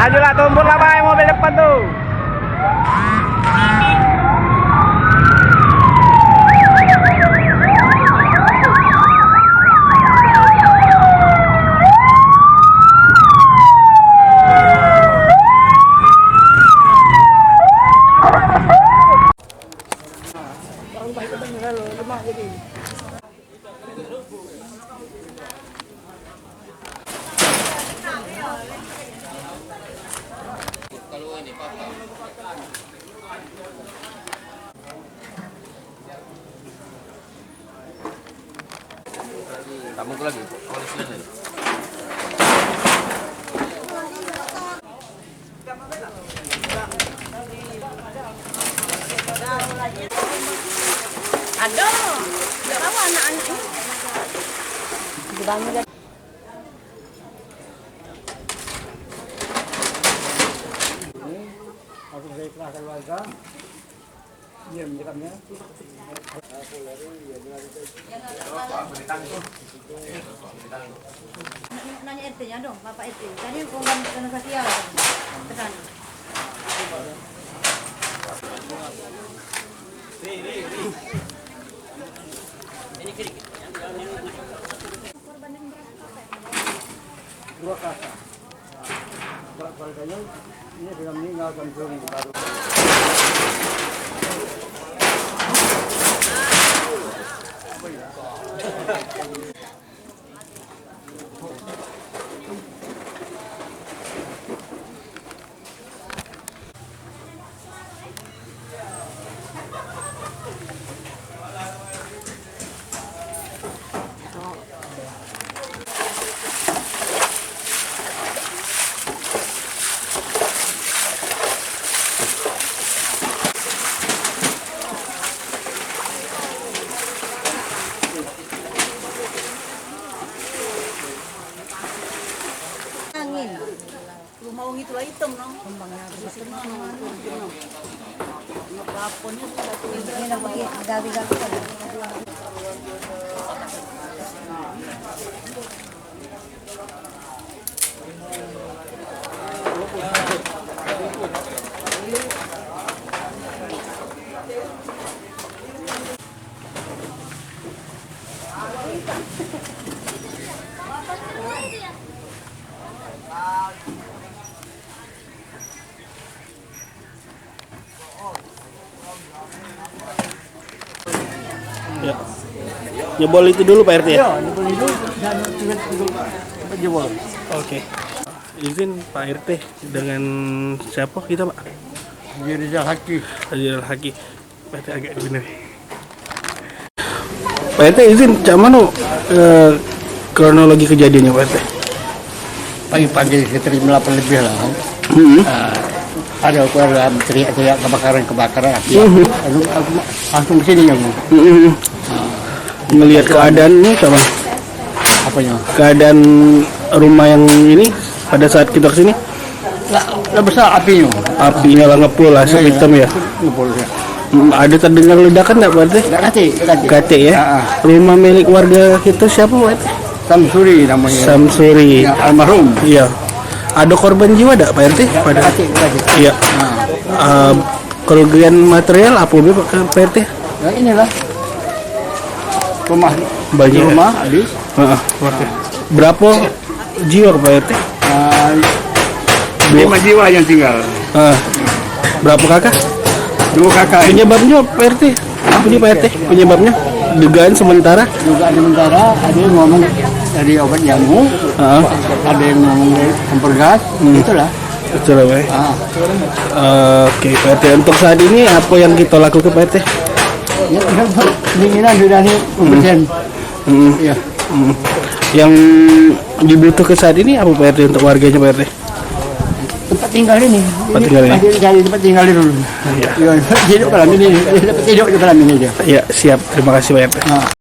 Majulah, tumpul lah Pak, mobil depan tuh. Kamu lagi, kalau selesai. Aduh, nggak tahu anak-anak ini. Dibangun. Aku saya kerahkan warga, dia menjelaskannya. Nanya RT-nya dong, Bapak RT. Tadi korban kena sosial ke sana. Dua kakak. Keluarganya ini sudah meninggal Samsuri baru. Rumah orang itu lah hitam, no? Kembangnya besar mana? Plafonnya sudah tuh. Ini nak pergi gawi-gawi kan? Ya. Jebol itu dulu Pak RT ya? Ya, jebol itu dan jebol. Oke. Izin Pak RT dengan siapa kita Pak? Rizal Haki. Rizal Haki. Pak RT agak benar. Pak RT izin, cak mana kronologi kejadiannya Pak RT? Pagi-pagi sekitar jam 8 lebih lah. Ada keluarga teriak-teriak kebakaran api. Lalu aku langsung ke sini yang melihat keadaannya apa? apanya? Keadaan rumah yang ini pada saat kita kesini? Lah besar apinya. Apinya lah ngepul lah, hitam ya. Ngepul ya. Ada terdengar ledakan nggak Pak RT? Kate ya. Rumah milik warga kita siapa Pak RT? Samsuri namanya. Samsuri. Ya, almarhum. Iya. Ada korban jiwa tak Pak RT? Pada iya. Kerugian material apa Pak RT? Ya inilah rumah banyak rumah habis. Berapa jiwa Pak RT? 5 jiwa yang tinggal. Berapa kakak? 2 kakak. Penyebabnya Pak RT? Apa nih Pak RT? Penyebabnya? Dugaan sementara? Dugaan sementara ada yang ngomong dari obat jamu, ada yang ngomong dari kompor gas, itulah. Itulah Pak. Oke Pak RT, untuk saat ini apa yang kita lakukan Pak RT? Ya, keinginan sudah nih persen. Iya. Yang dibutuhkan saat ini apa Pak RT untuk warganya Pak RT? tinggal ini. Tempat tinggal ini. Masih cari tempat tinggal dulu. Iya. Hidup malam ini, hidup di malam ini dia. Ya, siap. Terima kasih banyak. Nah.